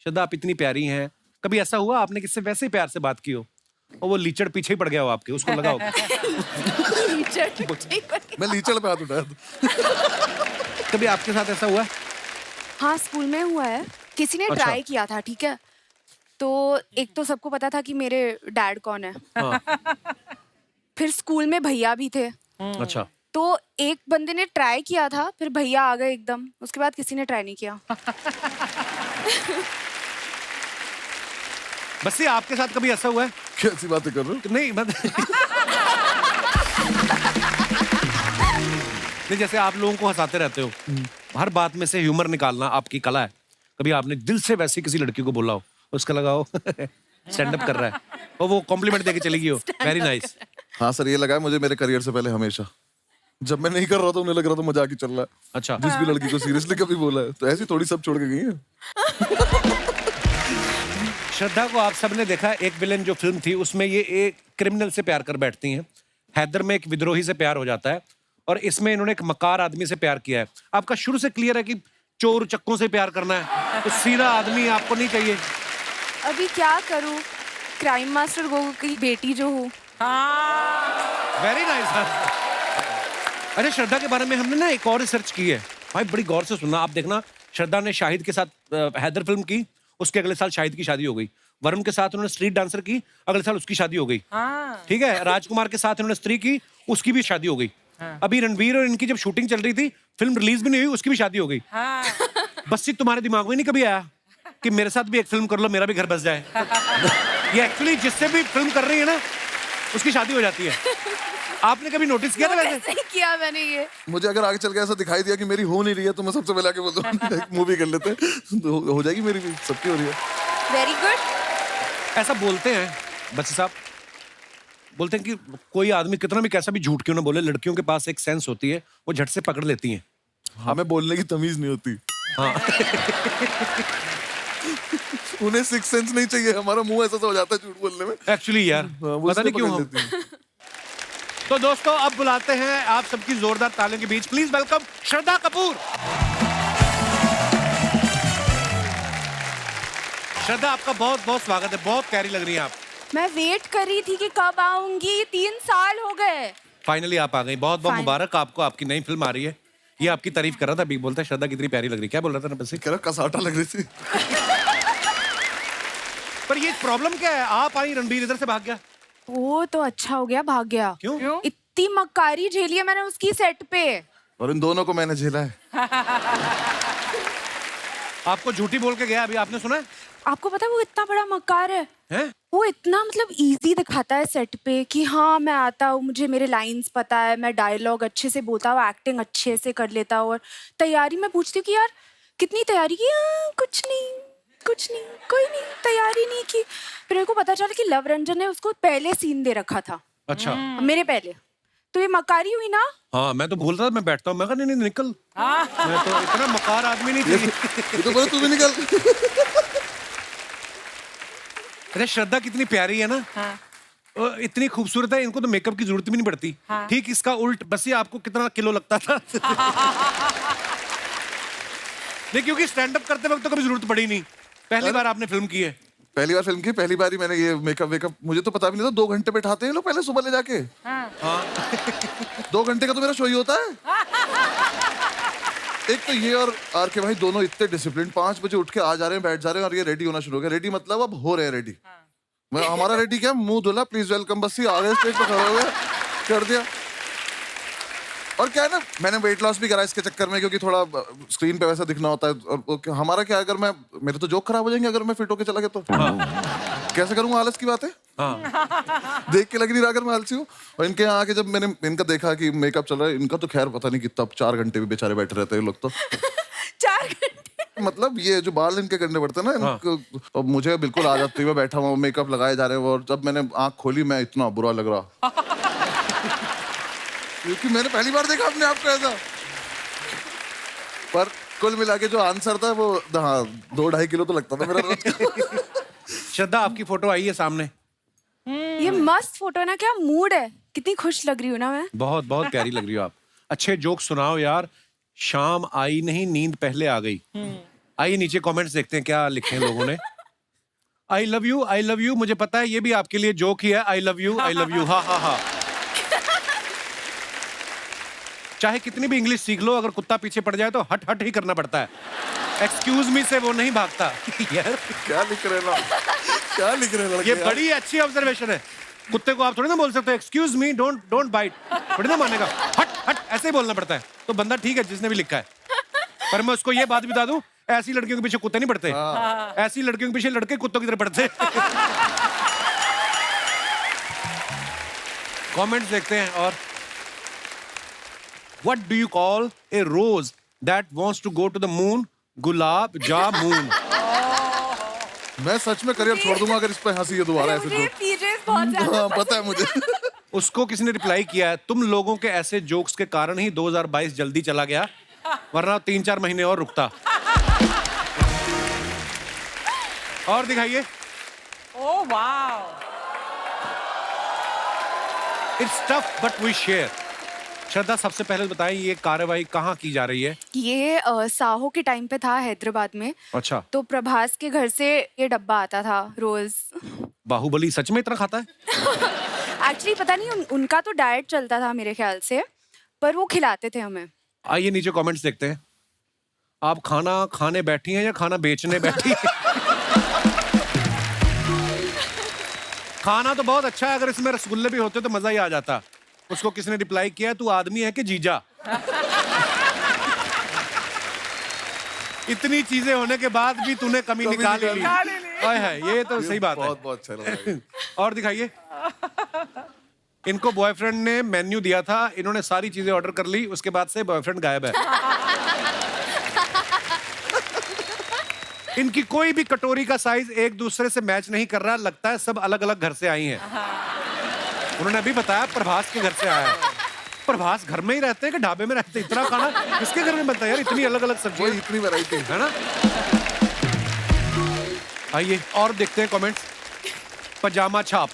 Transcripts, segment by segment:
श्रद्धा आप इतनी प्यारी हैं, कभी ऐसा हुआ आपने किससे वैसे ही प्यार से बात की हो और वो लीचड़ पीछे ही पड़ गया हो आपके, उसको लगा हो? मैं लीचड़ पे हाथ उठाया था। कभी आपके साथ ऐसा हुआ है? हाँ, स्कूल में हुआ है। किसी ने अच्छा। ट्राई किया था, ठीक है। तो एक तो सबको पता था कि मेरे डैड कौन है। हाँ। फिर स्कूल में भैया भी थे। अच्छा। तो एक बंदे ने ट्राई किया था, फिर भैया आ गए एकदम। उसके बाद किसी ने ट्राई नहीं किया। बस ये आपके साथ कभी ऐसा हुआ है? कैसी बातें कर रहे हो? नहीं नहीं, जैसे आप लोगों को हंसाते रहते हो, हर बात में से ह्यूमर निकालना आपकी कला है। कभी आपने दिल से वैसी किसी लड़की को बोला हो, उसका लगा हो स्टैंड अप कर रहा है और वो कॉम्प्लीमेंट देके चली गई हो, वेरी नाइस। हाँ सर, ये लगा है मुझे मेरे करियर से पहले हमेशा। जब मैं नहीं कर रहा था उन्हें लग रहा था मजाक ही चल रहा है। अच्छा। जिस भी लड़की को सीरियसली कभी बोला है तो ऐसी थोड़ी सब छोड़ के गई है। श्रद्धा को आप सबने देखा, एक विलेन जो फिल्म थी उसमें ये एक क्रिमिनल से प्यार कर बैठती हैं। हैदर में एक विद्रोही से प्यार हो जाता है और इसमें इन्होंने एक मकार आदमी से प्यार किया है। आपका शुरू से क्लियर है कि चोर चक्कों से प्यार करना है, तो सीधा आदमी आपको नहीं चाहिए। अभी क्या करूँ, क्राइम मास्टर गोगो की बेटी जो हूँ। Very nice. अरे श्रद्धा के बारे में हमने ना एक और रिसर्च की है भाई, बड़ी गौर से सुनना। आप देखना, श्रद्धा ने शाहिद के साथ हैदर फिल्म की, उसके अगले साल शाहिद की शादी हो गई। वरुण के साथ उन्होंने स्ट्रीट डांसर की, अगले साल उसकी शादी हो गई। ठीक है। राजकुमार के साथ उन्होंने स्त्री की, उसकी भी शादी हो गई। अभी रणवीर और इनकी जब शूटिंग चल रही थी, फिल्म रिलीज भी नहीं हुई, उसकी भी शादी हो गई। बस ये तुम्हारे दिमाग में नहीं कभी आया कि मेरे साथ भी एक फिल्म कर लो, मेरा भी घर बस जाए? ये एक्चुअली जिससे भी फिल्म कर रही है ना, उसकी शादी हो जाती है। आपने कभी नोटिस किया था वैसे? नहीं किया मैंने ये। मुझे अगर आगे चल के ऐसा दिखाई दिया कि मेरी हो नहीं रही है तो मैं सबसे पहले आके बोल दूं मूवी कर लेते हैं, तो हो जाएगी मेरी भी, सबकी हो रही है। Very good. ऐसा बोलते हैं बच्चे साहब, बोलते हैं कि कोई आदमी कितना भी कैसा भी झूठ क्यों ना बोले, लड़कियों के पास एक सेंस होती है, वो झट से पकड़ लेती हैं। हमें बोलने की तमीज नहीं होती। हाँ। उन्हें सिक्स सेंस नहीं चाहिए, हमारा मुंह ऐसा हो जाता है झूठ बोलने में। एक्चुअली यार, वो पता नहीं इसलिए क्यों पकड़ हम। लेती हैं। तो दोस्तों, अब बुलाते हैं आप सबकी जोरदार तालियों के बीच, प्लीज वेलकम श्रद्धा कपूर। श्रद्धा, आपका बहुत बहुत स्वागत है, बहुत प्यारी लग रही हैं आप। मैं वेट कर रही थी कि कब आऊंगी, 3 साल हो गए। फाइनली आप आ गई, बहुत बहुत Fine. मुबारक आपको, आपकी नई फिल्म आ रही है। ये आपकी तारीफ कर रहा था, अभी बोलता है श्रद्धा कितनी प्यारी लग रही है। क्या बोल रहा था ना बस? कह रहा कसाटा लग रही थी। पर ये प्रॉब्लम क्या है, आप आई, रणबीर इधर से भाग गया। वो तो अच्छा हो गया, भाग गया। क्यों? इतनी मक्कारी झेली है मैंने उसकी सेट पे। और इन दोनों को मैंने झेला है। आपको झूठी बोल के गया, अभी आपने सुना है? आपको पता है वो इतना बड़ा मक्कार है। हैं? वो इतना मतलब इजी दिखाता है सेट पे कि हाँ मैं आता हूँ, मुझे मेरे लाइंस पता है, मैं डायलॉग अच्छे से बोलता हूँ, एक्टिंग अच्छे से कर लेता हूँ। और तैयारी में पूछती हूँ कि यार कितनी तैयारी की? कुछ नहीं, कोई नहीं, तैयारी नहीं की। फिर मेरे को पता चला कि लव रंजन ने उसको पहले सीन दे रखा था। अच्छा। मेरे पहले। तो ये मकारी हुई ना। हाँ, मैं तो बोल रहा था, मैं बैठता हूँ, मैं कहा नहीं नहीं निकल। मैं तो इतना मकार आदमी नहीं थी। ये तो बोले तू भी निकल। अरे श्रद्धा कितनी प्यारी है ना। इतनी खूबसूरत है, इनको तो मेकअप की जरूरत भी नहीं पड़ती। ठीक इसका उल्ट, बस ये आपको कितना किलो लगता था। नहीं, क्योंकि स्टैंड अप करते वक्त तो कभी जरूरत पड़ी नहीं, पहली बार आपने फिल्म की है। पहली बार फिल्म की, पहली बार ही मैंने ये मेकअप वेकअप, मुझे तो पता भी नहीं था 2 घंटे बैठाते हैं लोग पहले सुबह ले जाके। 2 घंटे का तो मेरा शो ही होता है। एक तो ये और आर के भाई दोनों इतने डिसिप्लिन, 5 बजे उठ के आ जा रहे हैं, बैठ जा रहे हैं और ये रेडी होना शुरू हो गया। रेडी मतलब अब हो रहे हैं रेडी। मैं हमारा रेडी क्या, मुंह धुला, प्लीज वेलकम, बस ये आ गए स्टेज पे खड़े हो गए, कर दिया। और क्या है ना, मैंने वेट लॉस भी करा इसके चक्कर में, क्योंकि थोड़ा स्क्रीन पे वैसा दिखना होता है। और हमारा क्या, अगर मैं, मेरे तो जोक खराब हो जाएंगे अगर मैं फिट होके चला गया तो। कैसे करूंगा, आलस की बात है। देख के लग नहीं रहा अगर मैं आलसी हूँ। और इनके यहाँ आके जब मैंने इनका देखा कि मेकअप चल रहा है, इनका तो खैर पता नहीं कितना 4 घंटे भी बेचारे बैठे रहते हैं लोग तो। 4 घंटे मतलब ये जो बाल इनके करने पड़ते हैं ना, इनको मुझे बिल्कुल आ जाती है। मैं बैठा हुआ, मेकअप लगाए जा रहे हैं, और जब मैंने आंख खोली मैं इतना बुरा लग रहा, क्योंकि मैंने पहली बार देखा अपने आप को ऐसा। पर कुल मिला के जो आंसर था वो, हाँ, 2-2.5 किलो तो लगता था मेरा रोज का। श्रद्धा, आपकी फोटो आई है सामने। ये मस्त फोटो है ना, क्या मूड है, कितनी खुश लग रही हूँ ना मैं। बहुत बहुत प्यारी लग रही हो आप। अच्छे जोक सुनाओ यार। शाम आई नहीं, नींद पहले आ गई। आइए नीचे कमेंट्स देखते हैं क्या लिखे हैं लोगों ने। आई लव यू, मुझे पता है ये भी आपके लिए जोक ही है। आई लव यू, हा हा हा। चाहे कितनी भी इंग्लिश सीख लो, अगर कुत्ता पीछे पड़ जाए तो हट हट ही करना पड़ता है। एक्सक्यूज मी से वो नहीं भागता। यार क्या लिख रहे ना, क्या लिख रहे लड़के ये यार? बड़ी अच्छी ऑब्जर्वेशन है। कुत्ते को आप थोड़ी ना बोल सकते हो एक्सक्यूज मी, डोंट बाइट, थोड़ी ना मानेगा। हट हट ऐसे ही बोलना पड़ता है। तो बंदा ठीक है जिसने भी लिखा है, पर मैं उसको ये बात बता दूं, ऐसी लड़कियों के पीछे कुत्ते नहीं पड़ते, ऐसी लड़कियों के पीछे लड़के कुत्तों की तरह पड़ते। कमेंट्स देखते हैं। और what do you call a rose that wants to go to the moon? Gulab jamun. मैं सच में करियर छोड़ दूंगा अगर इस पे हंसी है दोबारा ऐसे मुझे तो। पीजेस बहुत ज्यादा हाँ, पता है मुझे। उसको किसी ने रिप्लाई किया है, तुम लोगों के ऐसे जोक्स के कारण ही 2022 जल्दी चला गया, वरना 3-4 महीने और रुकता। और दिखाइए। Oh wow. It's tough but we share. Shraddha सबसे पहले बताएं ये कार्रवाई कहाँ की जा रही है? ये साहो के टाइम पे था हैदराबाद में। अच्छा, तो प्रभास के घर से ये डब्बा आता था रोज। बाहुबली सच में इतना खाता है? एक्चुअली पता नहीं उनका तो डाइट चलता था मेरे ख्याल से, पर वो खिलाते थे हमें। आइए नीचे कमेंट्स देखते हैं। आप खाना खाने बैठी हैं या खाना बेचने बैठी हैं? खाना तो बहुत अच्छा है, अगर इसमें रसगुल्ले भी होते तो मजा ही आ जाता। उसको किसने रिप्लाई किया, तू आदमी है कि जीजा? इतनी चीजें होने के बाद भी तूने कमी निकाल ही ली। हाय हाय, ये तो सही बात है। बहुत बहुत अच्छा लगा। और दिखाइए। इनको बॉयफ्रेंड ने मेन्यू दिया था, इन्होंने सारी चीजें ऑर्डर कर ली, उसके बाद से बॉयफ्रेंड गायब है। इनकी कोई भी कटोरी का साइज एक दूसरे से मैच नहीं कर रहा, लगता है सब अलग अलग घर से आई हैं। उन्होंने अभी बताया प्रभास के घर से आया है। प्रभास घर में ही रहते हैं कि ढाबे में रहते हैं? इतना खाना किसके घर में बनता है यार, इतनी अलग अलग सब्जियां, वही इतनी वैरायटी है ना। आइए और देखते हैं कमेंट्स। पजामा छाप,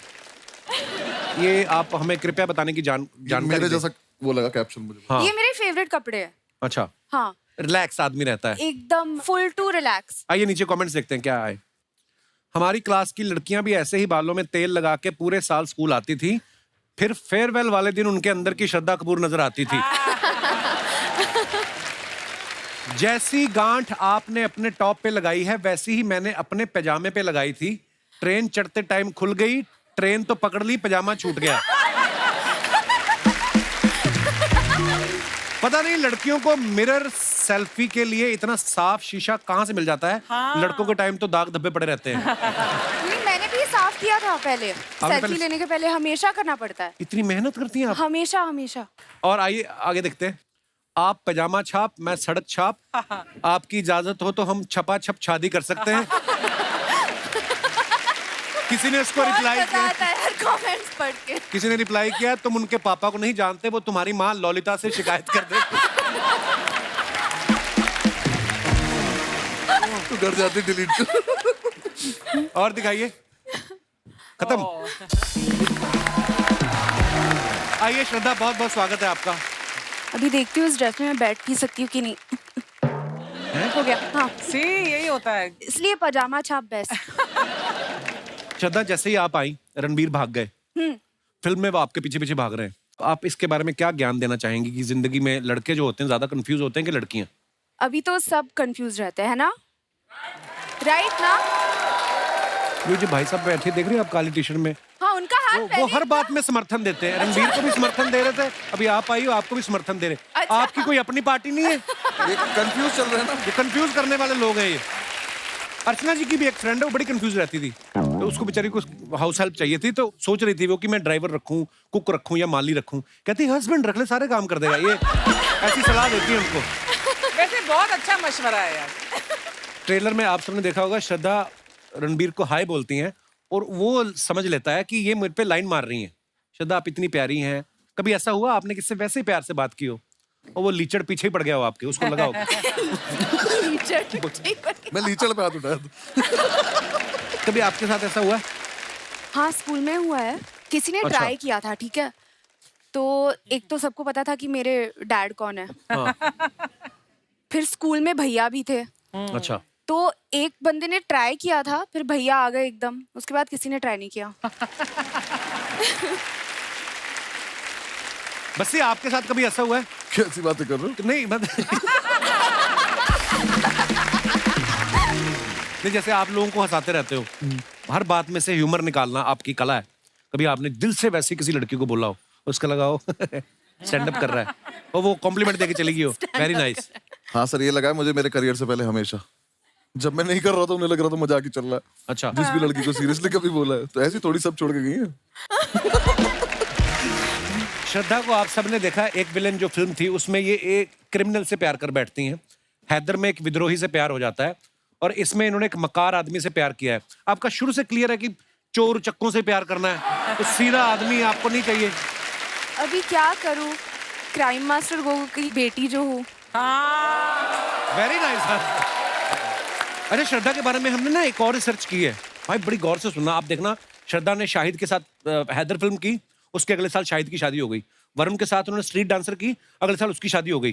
ये आप हमें कृपया बताने की जानकारी मेरे दें। जैसा वो लगा कैप्शन मुझे। हाँ। ये मेरे फेवरेट कपड़े हैं। अच्छा, हाँ, रिलैक्स आदमी रहता है। एकदम फुल टू रिलैक्स। आइए नीचे कमेंट्स देखते हैं क्या आए। हमारी क्लास की लड़कियां भी ऐसे ही बालों में तेल लगा के पूरे साल स्कूल आती थी, फिर फेयरवेल वाले दिन उनके अंदर की श्रद्धा कपूर नजर आती थी। जैसी गांठ आपने अपने टॉप पे लगाई है, वैसी ही मैंने अपने पैजामे पे लगाई थी। ट्रेन चढ़ते टाइम खुल गई, ट्रेन तो पकड़ ली, पैजामा छूट गया। पता नहीं लड़कियों को मिरर सेल्फी के लिए इतना साफ शीशा कहाँ से मिल जाता है। हाँ। लड़कों के टाइम तो दाग धब्बे पड़े रहते हैं। नहीं, मैंने भी साफ किया था पहले। सेल्फी पहले- लेने के पहले हमेशा करना पड़ता है। इतनी मेहनत करती हैं आप। हमेशा हमेशा। और आइए आगे देखते हैं। आप पैजामा छाप, मैं सड़क छाप, आपकी इजाजत हो तो हम छपा छप शादी कर सकते हैं। किसी ने इसको बहुत रिप्लाई मजा किया, आता है यार कमेंट्स पढ़ के। किसी ने रिप्लाई किया, तुम उनके पापा को नहीं जानते, वो तुम्हारी माँ ललिता से शिकायत कर दे। तो डर जाती डिलीट। और दिखाइए। खत्म। आइए श्रद्धा, बहुत बहुत स्वागत है आपका। अभी देखती हूँ इस ड्रेस में मैं बैठ भी सकती हूँ कि नहीं। हो गया। हाँ, सी यही होता है। इसलिए पजामा छाप बेस्ट। श्रद्धा, जैसे ही आप आई रणबीर भाग गए, फिल्म में वो आपके पीछे पीछे भाग रहे हैं। आप इसके बारे में क्या ज्ञान देना चाहेंगी कि जिंदगी में लड़के जो होते हैं ज्यादा कंफ्यूज होते हैं कि लड़कियां? अभी तो सब कंफ्यूज रहते हैं ना, राइट ना? ये जो भाई साहब बैठे देख रहे हैं आप काली टी शर्ट में, हाँ, उनका हाथ वो पहले हर बात में समर्थन देते हैं। रणबीर को भी समर्थन दे रहे थे, अभी आप आई हो, आपको भी समर्थन दे रहे। अच्छा। आपकी कोई अपनी पार्टी नहीं है? ये कंफ्यूज चल रहा है ना। ये कंफ्यूज करने वाले लोग हैं ये। अर्चना जी की भी एक फ्रेंड है, वो बड़ी कंफ्यूज रहती थी, तो उसको बेचारी को हाउस हेल्प चाहिए थी, तो सोच रही थी वो कि मैं ड्राइवर रखूं, कुक रखूं या माली रखूं। कहती हस्बैंड रख ले, सारे काम कर देगा ये। ऐसी सलाह देती है उनको। वैसे बहुत अच्छा मशवरा है यार। ट्रेलर में आप सबने देखा होगा, श्रद्धा रणबीर को हाय बोलती हैं और वो समझ लेता है कि ये मुझ पे लाइन मार रही हैं। श्रद्धा, आप इतनी प्यारी हैं। कभी ऐसा हुआ आपने किससे वैसे ही प्यार से बात की हो और वो लीचड़ पीछे ही पड़ गया हो आपके, उसको लगा हो? लीचड़। मैं लीचड़ पे हाथ उठाया था। कभी आपके साथ ऐसा हुआ? हाँ, स्कूल में हुआ है। किसी ने अच्छा। ट्राई किया था, ठीक है। तो एक तो सबको पता था कि मेरे डैड कौन है। हाँ। फिर स्कूल में भैया भी थे, अच्छा। तो एक बंदे ने ट्राई किया था, फिर भैया आ गए एकदम, उसके बाद किसी ने ट्राई नहीं किया। बस ये आपके साथ कभी ऐसा हुआ है? कैसी बातें कर रहे हो? नहीं नहीं, जैसे आप लोगों को हंसाते रहते हो, हर बात में से ह्यूमर निकालना आपकी कला है। कभी आपने दिल से वैसी किसी लड़की को बोला हो, उसका लगा हो स्टैंड अप कर रहा है और वो कॉम्प्लीमेंट देके चली गई हो, वेरी नाइस। हाँ सर, ये लगा है मुझे मेरे करियर से पहले हमेशा। जब मैं नहीं कर रहा था उन्हें लग रहा था मजाक ही चल रहा है। अच्छा, जिस भी लड़की को सीरियसली कभी बोला है तो ऐसी थोड़ी सब छोड़ के गई है। श्रद्धा को आप सबने देखा, एक विलेन जो फिल्म थी उसमें ये एक क्रिमिनल से प्यार कर बैठती हैं। हैदर में एक विद्रोही से प्यार हो जाता है और इसमें इन्होंने एक मकार आदमी से प्यार किया है। आपका शुरू से क्लियर है कि चोर चक्कों से प्यार करना है, तो सीधा आदमी आपको नहीं चाहिए। अभी क्या करूं, क्राइम मास्टर गोगो की बेटी जो हूँ। Very nice. अरे श्रद्धा के बारे में हमने ना एक और रिसर्च की है भाई, बड़ी गौर से सुनना। आप देखना, श्रद्धा ने शाहिद के साथ हैदर फिल्म की, उसके अगले साल शाहिद की शादी हो गई। वरुण के साथ उन्होंने स्ट्रीट डांसर की, अगले साल उसकी शादी हो गई।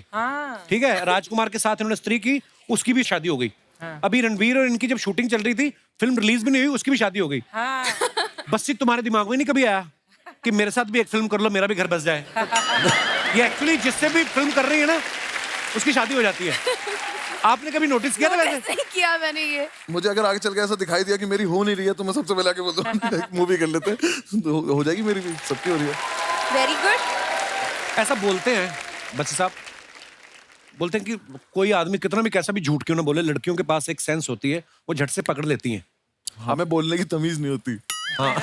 ठीक है, राजकुमार के साथ उन्होंने स्त्री की, उसकी भी शादी हो गई। अभी रणवीर और इनकी जब शूटिंग चल रही थी, फिल्म रिलीज भी नहीं हुई, उसकी भी शादी हो गई। बस ये तुम्हारे दिमाग में नहीं कभी आया कि मेरे साथ भी एक फिल्म कर लो, मेरा भी घर बस जाए? ये एक्चुअली जिससे भी फिल्म कर रही है ना, उसकी शादी हो जाती है। आपने कभी नोटिस किया था वैसे? नहीं किया मैंने ये। मुझे अगर आगे चल के ऐसा दिखाई दिया कि मेरी हो नहीं रही है तो मैं सबसे पहले आके बोल दूं मूवी कर लेते हैं, तो हो जाएगी मेरी भी, सबकी हो रही है। Very good. ऐसा बोलते हैं बच्चे साहब, बोलते हैं कि कोई आदमी कितना भी कैसा भी झूठ क्यों ना बोले, लड़कियों के पास एक सेंस होती है, वो झट से पकड़ लेती हैं। हमें बोलने की तमीज नहीं होती। हाँ।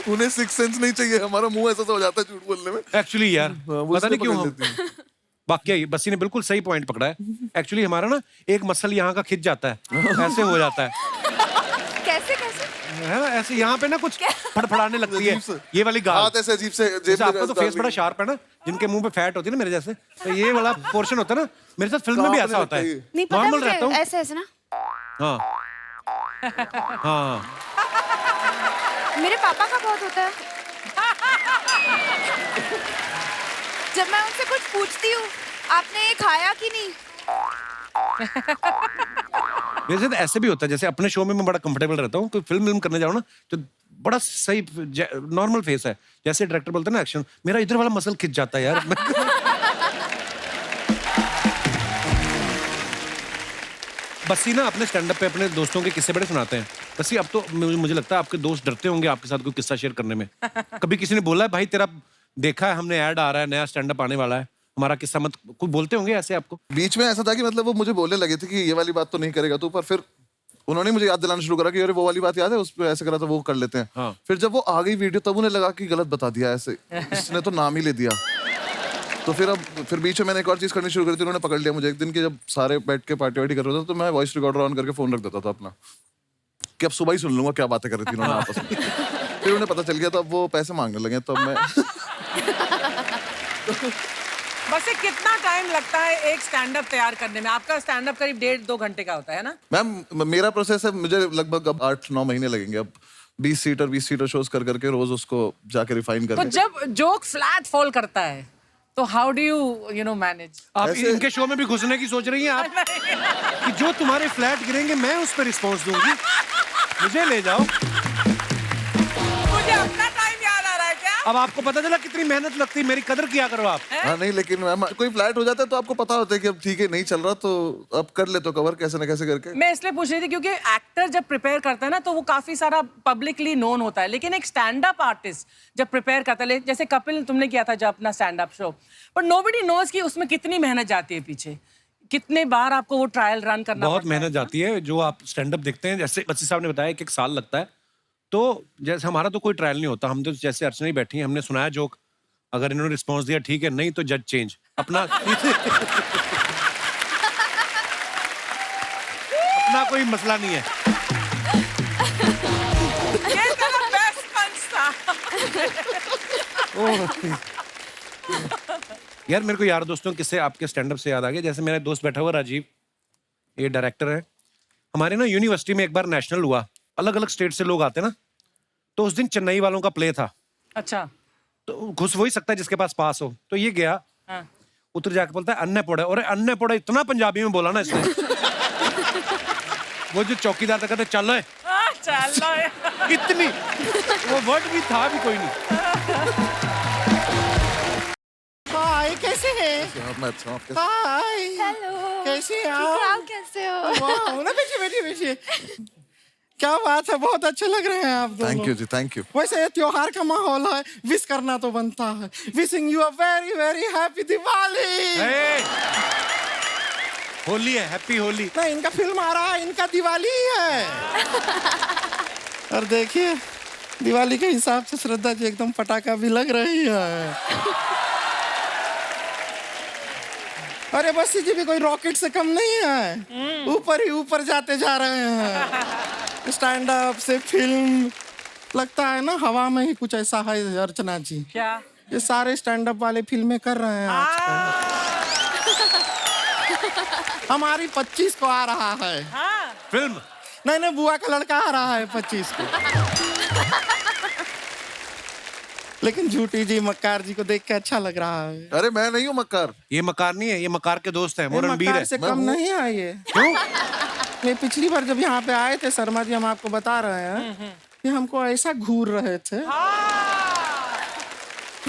उन्हें सिक्स सेंस नहीं चाहिए, हमारा मुंह ऐसा हो जाता है झूठ बोलने में। एक्चुअली यार, वो पता नहीं इसलिए क्यों पकड़ हम, लेती हैं। वाकई बस्सी ने बिल्कुल सही पॉइंट पकड़ा है। एक्चुअली हमारा ना एक मसल यहाँ का खिंच जाता है, ऐसे हो जाता है। कैसे कैसे? है ना, ऐसे यहाँ पे ना कुछ फड़फड़ाने लगती है, अजीब से। ये वाली गाल। हाथ ऐसे अजीब से जेब जैसे में आपका तो फेस बड़ा शार्प है ना, जिनके मुंह पे फैट होती है ना मेरे जैसे, तो ये वाला पोर्शन होता है ना, मेरे साथ फिल्म में भी ऐसा होता है। नहीं पता नॉर्मल मुझे, रहता हूँ। ऐसे ऐसे ना। हाँ हाँ। मेरे पापा का बहुत होता है। जब मैं उनसे कुछ पूछती हूँ, आपने ये खाया कि नहीं? मेरे साथ ऐसे भी होता है, जैसे अपने शो में मैं बड़ा कंफर्टेबल रहता हूँ, कोई फिल्म करने जाऊँ ना तो बड़ा सही नॉर्मल फेस है, जैसे डायरेक्टर बोलते हैं ना एक्शन, मेरा इधर वाला मसल खिंच जाता है यार। बस्सी ना अपने स्टैंड अप पे अपने दोस्तों के किस्से बड़े सुनाते हैं। बस्सी, अब तो मुझे लगता है आपके दोस्त डरते होंगे आपके साथ कोई किस्सा शेयर करने में। कभी किसी ने बोला है भाई तेरा देखा है हमने, ऐड आ रहा है, नया स्टैंड अप आने वाला है, हमारा किस्सा मत, कोई बोलते होंगे ऐसे आपको? बीच में ऐसा था कि मतलब वो मुझे बोलने लगे थे कि ये वाली बात तो नहीं करेगा तू, पर फिर उन्होंने मुझे याद दिलाना शुरू करा कि अरे वो वाली बात याद है, उस पर ऐसे करा था, वो कर लेते हैं। हाँ। फिर जब वो आ गई वीडियो तब उन्हें लगा कि गलत बता दिया, ऐसे इसने तो नाम ही ले दिया। तो फिर बीच में मैंने एक और चीज करनी शुरू करी थी, उन्होंने पकड़ लिया मुझे एक दिन की, जब सारे बैठ के पार्टी वार्टी कर रहे थे तो मैं वॉइस रिकॉर्डर ऑन करके फोन रख देता था अपना, कि अब सुबह ही सुन लूंगा क्या बातें कर रही थी उन्होंने आपस में। फिर उन्हें पता चल गया तो अब वो पैसे मांगने लगे, तब मैं बस कितना टाइम लगता है एक स्टैंड अप तैयार करने में? आपका स्टैंड अप करीब 1.5-2 घंटे का होता है ना? मैम मेरा प्रोसेस है, मुझे लगभग अब 8-9 महीने लगेंगे अब 20 सीटर शोज कर करके रोज उसको जाके रिफाइन तो करके। जब जोक फ्लैट फॉल करता है तो how do you know manage? आप ऐसे- इनके शो में भी घुसने की सोच रही हैं आप कि जो तुम्हारे फ्लैट गिरेंगे मैं उस पर रिस्पॉन्स दूंगी, मुझे ले जाओ। मुझे अपना टाइम याद आ रहा है क्या? अब आपको पता चला कितनी मेहनत लगती है, मेरी कदर किया करो आप। हाँ नहीं, लेकिन मैम कोई फ्लैट हो जाता है तो आपको पता होता है कि अब ठीक है नहीं चल रहा, तो अब कर ले तो कवर कैसे ना कैसे करके। मैं इसलिए पूछ रही थी क्योंकि एक्टर जब प्रिपेयर करता है ना तो वो काफी सारा पब्लिकली नोन होता है, लेकिन एक स्टैंड अप आर्टिस्ट जब प्रिपेयर करता है, जैसे कपिल तुमने किया था जब अपना stand up show, but nobody knows कि उसमें कितनी मेहनत जाती है पीछे, कितने बार आपको वो ट्रायल रन करना बहुत पड़ता है। मेहनत जाती है। जो आप स्टैंड अप देखते हैं, जैसे बच्ची साहब ने बताया, एक साल लगता है। तो जैसे हमारा तो कोई ट्रायल नहीं होता, हम तो जैसे अर्चना ही बैठी हैं, हमने सुनाया जोक, अगर इन्होंने रिस्पॉन्स दिया ठीक है, नहीं तो जज चेंज अपना। अपना कोई मसला नहीं है। ये तेरा बेस्ट पंच था। यार मेरे को यार दोस्तों किससे आपके स्टैंड अप से याद आ गया, जैसे मेरा दोस्त बैठा हुआ राजीव, ये डायरेक्टर है हमारे ना, यूनिवर्सिटी में एक बार नेशनल हुआ, अलग अलग स्टेट से लोग आते ना, तो उस दिन चेन्नई वालों का प्ले था, अच्छा। तो घुस वही सकता है जिसके पास पास हो, तो ये गया। हाँ। उतर जाके बोलता है अन्य पोड़ा, और अन्य पोड़ा इतना पंजाबी में बोला ना इसने। वो जो चौकीदार था कहते चल चलो इतनी, वो वर्ड भी था भी कोई नहीं। हाय, कैसे हैं? मैं अच्छा हूँ, आपके हाय, हेलो कैसे हैं आप आप? कैसे हो? वाह, ना बैठिए बैठिए बैठिए। क्या बात है, बहुत अच्छे लग रहे हैं आप दोनों। थैंक यू जी, थैंक यू। वैसे ये त्योहार का माहौल है, विश करना तो बनता है। Wishing you a very very happy Diwali. ए, होली है, हैप्पी होली। नहीं, इनका फिल्म आ रहा है, इनका दिवाली ही है। और देखिए, दिवाली के हिसाब से श्रद्धा जी एकदम पटाखा भी लग रही है। अरे बस जी भी कोई रॉकेट से कम नहीं है, ऊपर ही ऊपर जाते जा रहे हैं। स्टैंड अप से फिल्म, लगता है ना हवा में ही कुछ ऐसा है अर्चना जी। क्या? ये सारे स्टैंड अप वाले फिल्में कर रहे हैं आजकल। हमारी 25 को आ रहा है फिल्म नहीं नहीं, बुआ का लड़का आ रहा है 25 को। लेकिन झूठी जी मक्कार जी को देख के अच्छा लग रहा है। अरे मैं नहीं हूँ मक्कार। ये मकार नहीं है, ये मकार के दोस्त है, ये वो रणबीर मक्कार है। से कम नहीं है ये। क्यों? ये पिछली बार जब यहाँ पे आए थे शर्मा जी, हम आपको बता रहे हैं कि हमको ऐसा घूर रहे थे,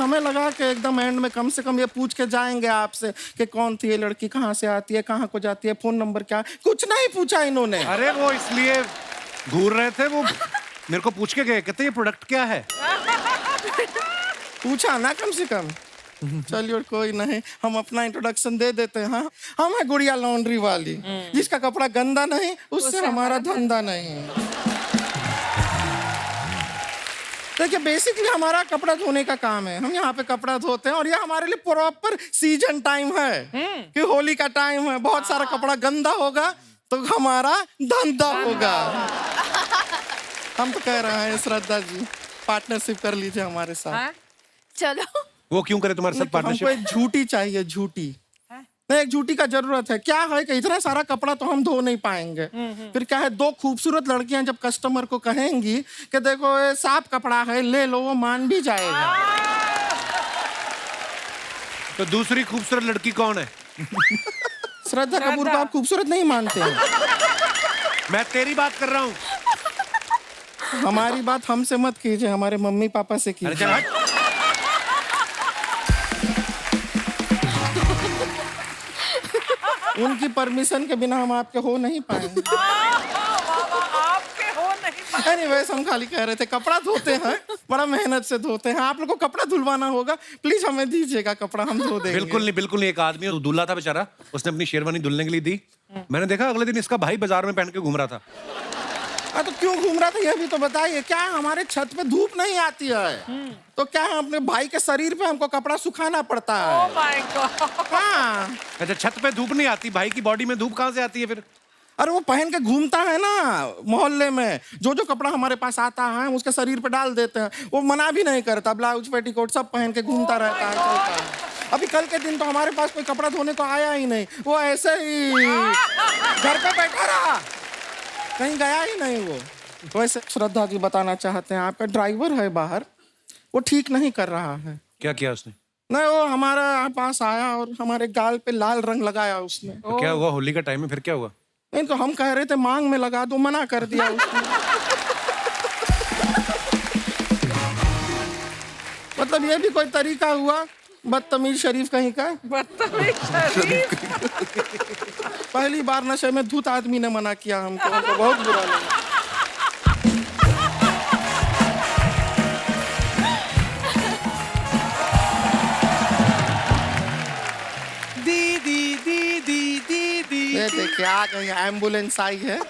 हमें लगा कि एकदम एंड में कम से कम ये पूछ के जाएंगे आपसे कि कौन थी ये लड़की, कहाँ से आती है, कहाँ को जाती है, फोन नंबर क्या है। कुछ नहीं पूछा इन्होंने। अरे वो इसलिए घूर रहे थे, वो मेरे को पूछ के गए, कहते ये प्रोडक्ट क्या है। पूछा ना कम से कम। चलिए कोई नहीं, हम अपना इंट्रोडक्शन दे देते हैं। हाँ, हम है गुड़िया लॉन्ड्री वाली, जिसका कपड़ा गंदा नहीं उससे हमारा धंधा नहीं। देखिए बेसिकली हमारा कपड़ा धोने का काम है, हम यहाँ पे कपड़ा धोते हैं और ये हमारे लिए प्रॉपर सीजन टाइम है कि होली का टाइम है, बहुत सारा कपड़ा गंदा होगा तो हमारा धंधा होगा। हम तो कह रहे हैं श्रद्धा जी पार्टनरशिप कर लीजिए हमारे साथ। चलो वो क्यों करे तुम्हारे साथ हमको पार्टनरशिप? एक झूठी चाहिए, झूठी। नहीं, एक झूठी का जरूरत है। क्या है कि इतना सारा कपड़ा तो हम धो नहीं पाएंगे। फिर क्या है, दो खूबसूरत लड़कियां जब कस्टमर को कहेंगी कि देखो ये साफ कपड़ा है, ले लो, वो मान भी जाएगा। तो दूसरी खूबसूरत लड़की कौन है? श्रद्धा कपूर को आप खूबसूरत नहीं मानते हैं? मैं तेरी बात कर रहा हूँ। हमारी बात हमसे मत कीजिए, हमारे मम्मी पापा से अरे चल कीजिए। हट। उनकी परमिशन के बिना हम आपके हो नहीं पाएंगे। आपके हो नहीं। एनीवेज, हम खाली कह रहे थे कपड़ा धोते हैं, बड़ा मेहनत से धोते हैं। आप लोग को कपड़ा धुलवाना होगा, प्लीज हमें दीजिएगा कपड़ा, हम धो देंगे। बिल्कुल नहीं, बिल्कुल नहीं। एक आदमी दूल्हा था बेचारा, उसने अपनी शेरवानी धुलने के लिए दी। मैंने देखा अगले दिन इसका भाई बाजार में पहन के घूम रहा था। तो क्यों घूम रहा था ये भी तो बताइए। क्या हमारे छत पे धूप नहीं आती है तो क्या अपने भाई के शरीर पे हमको कपड़ा सुखाना पड़ता है? Oh my God. हाँ, अच्छा, छत पे धूप नहीं आती, भाई की बॉडी में धूप कहाँ से आती है फिर? अरे वो पहन के घूमता है ना मोहल्ले में, जो जो कपड़ा हमारे पास आता है हम उसके शरीर पे डाल देते हैं। वो मना भी नहीं करता, ब्लाउज पेटीकोट सब पहन के घूमता रहता है, चलता है। अभी कल के दिन तो हमारे पास कोई कपड़ा धोने को आया ही नहीं, वो ऐसे ही घर पे बैठा रहा, कहीं गया ही नहीं वो। वैसे श्रद्धा जी बताना चाहते हैं, आपका ड्राइवर है बाहर, वो ठीक नहीं कर रहा है। क्या किया उसने? नहीं, वो हमारा पास आया और हमारे गाल पे लाल रंग लगाया उसने। तो क्या हुआ? होली का टाइम है, फिर क्या हुआ? नहीं तो हम कह रहे थे मांग में लगा दो, मना कर दिया उसने। मतलब ये भी कोई तरीका हुआ? बदतमीज शरीफ कहीं का। बदतमीज शरीफ। पहली बार नशे में धुत आदमी ने मना किया हमको बहुत बुरा लगा। दीदी दीदी दीदी। ये देखिए आ गई, एम्बुलेंस आई है।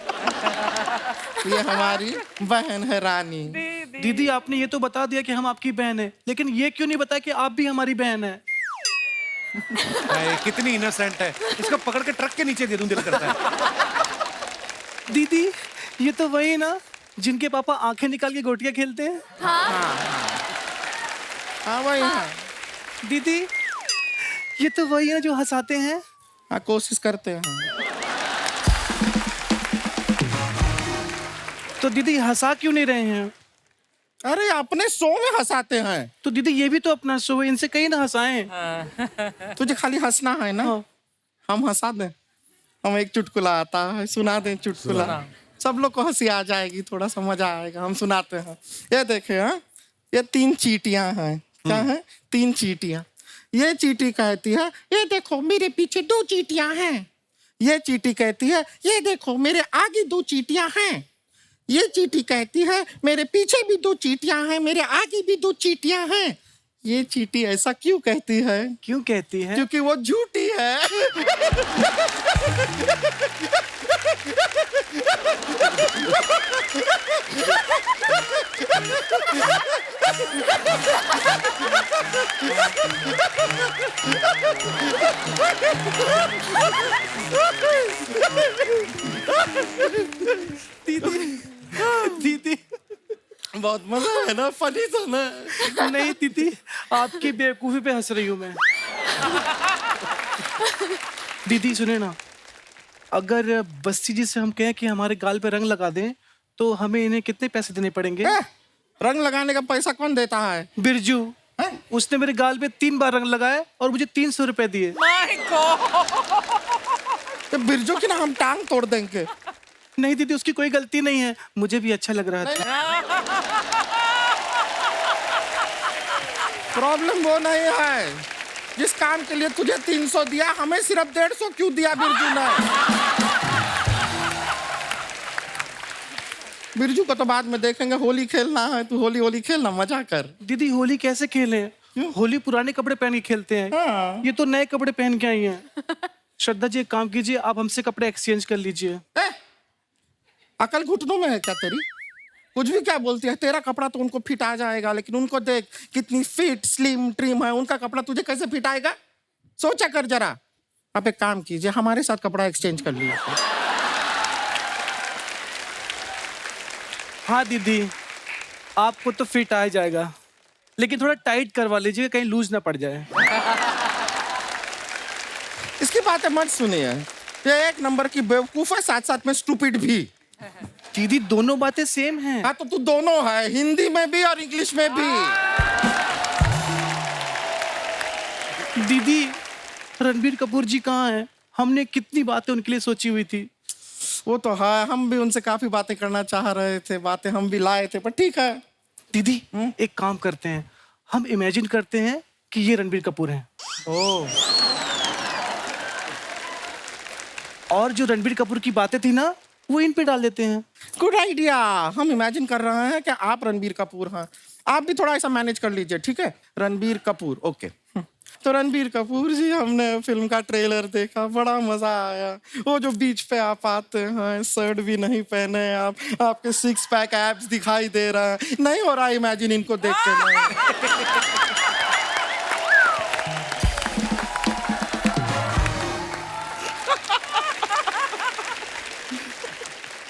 ये हमारी बहन है रानी। दीदी आपने ये तो बता दिया कि हम आपकी बहन है, लेकिन ये क्यों नहीं बताया कि आप भी हमारी बहन है? कितनी इनोसेंट है, इसको पकड़ के ट्रक के नीचे दे दूं दिल करता है। दीदी ये तो वही ना जिनके पापा आंखें निकाल के गोटियां खेलते हैं। हाँ वही है। दीदी ये तो वही है जो हंसाते हैं। हाँ, कोशिश करते हैं। तो दीदी हंसा क्यों नहीं रहे हैं? अरे अपने शो में हंसाते हैं। तो दीदी ये भी तो अपना शो है, इनसे कहीं ना हंसाएं। तुझे खाली हंसना है ना, हम हंसा दें। हम एक चुटकुला आता है, सुना दें चुटकुला, सब लोग को हंसी आ जाएगी, थोड़ा सा मजा आएगा। हम सुनाते हैं। ये देखे, हाँ, ये 3 चींटियां हैं। क्या है? 3 चींटियां। ये चींटी कहती है, ये देखो मेरे पीछे 2 चींटियां हैं। ये चींटी कहती है, ये देखो मेरे आगे 2 चींटियां हैं। ये चींटी कहती है, मेरे पीछे भी 2 चींटियां हैं, मेरे आगे भी 2 चींटियां हैं। ये चींटी ऐसा क्यों कहती है? क्यों कहती है? क्योंकि वो झूठी है। दीदी बहुत मजा है ना, फनी था ना। नहीं दीदी, आपकी बेवकूफी पे हंस रही हूँ मैं। दीदी सुने ना, अगर बस्सी जी से हम कहें कि हमारे गाल पे रंग लगा दें तो हमें इन्हें कितने पैसे देने पड़ेंगे? रंग लगाने का पैसा कौन देता है? बिरजू, उसने मेरे गाल पे 3 बार रंग लगाया और मुझे 300 रुपए दिए। My God. तो बिरजू की ना हम टांग तोड़ देंगे। नहीं दीदी, उसकी कोई गलती नहीं है, मुझे भी अच्छा लग रहा था। प्रॉब्लम वो नहीं है, जिस काम के लिए तुझे 300 दिया, हमें सिर्फ 150 क्यों दिया बिरजू ने? बिरजू को तो बाद में देखेंगे, होली खेलना है, तू होली खेलना, मजा कर। दीदी होली कैसे खेले? होली पुराने कपड़े पहन के खेलते हैं। हाँ। ये तो नए कपड़े पहन के आई हैं। श्रद्धा जी एक काम कीजिए, आप हमसे कपड़े एक्सचेंज कर लीजिए। अकल घुटनों में है क्या तेरी? कुछ भी क्या बोलती है? तेरा कपड़ा तो उनको फिट आ जाएगा, लेकिन उनको देख कितनी फिट स्लिम ट्रिम है, उनका कपड़ा तुझे कैसे फिट आएगा? सोचा कर जरा। आप एक काम कीजिए, हमारे साथ कपड़ा एक्सचेंज कर लीजिए। हाँ दीदी, आपको तो फिट आ जाएगा, लेकिन थोड़ा टाइट करवा लीजिए, कहीं लूज ना पड़ जाए। इसकी बातें मत सुनिए, ये एक नंबर की बेवकूफ है, साथ साथ में स्टूपिड भी। दीदी दोनों बातें सेम हैं। हाँ तो तू दोनों है, हिंदी में भी और इंग्लिश में भी। दीदी रणबीर कपूर जी कहाँ हैं? हमने कितनी बातें उनके लिए सोची हुई थी। वो तो है, हम भी उनसे काफी बातें करना चाह रहे थे, बातें हम भी लाए थे, पर ठीक है। दीदी एक काम करते हैं, हम इमेजिन करते हैं कि ये रणबीर कपूर हैं। ओह, और जो रणबीर कपूर की बातें थी ना, वो इन पे डाल देते हैं। Good idea. हम इमेजिन कर रहे हैं कि आप रणबीर कपूर हैं, आप भी थोड़ा ऐसा मैनेज कर लीजिए, ठीक है? रणबीर कपूर, ओके। तो रणबीर कपूर जी, हमने फिल्म का ट्रेलर देखा, बड़ा मजा आया। वो जो बीच पे आप आते हैं, शर्ट भी नहीं पहने आप, आपके 6 पैक एब्स दिखाई दे रहा है, नहीं हो रहा इमेजिन इनको देख के नहीं।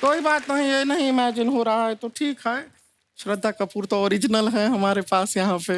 कोई बात नहीं, ये नहीं इमेजिन हो रहा है तो ठीक है। श्रद्धा कपूर तो ओरिजिनल है हमारे पास यहाँ पे।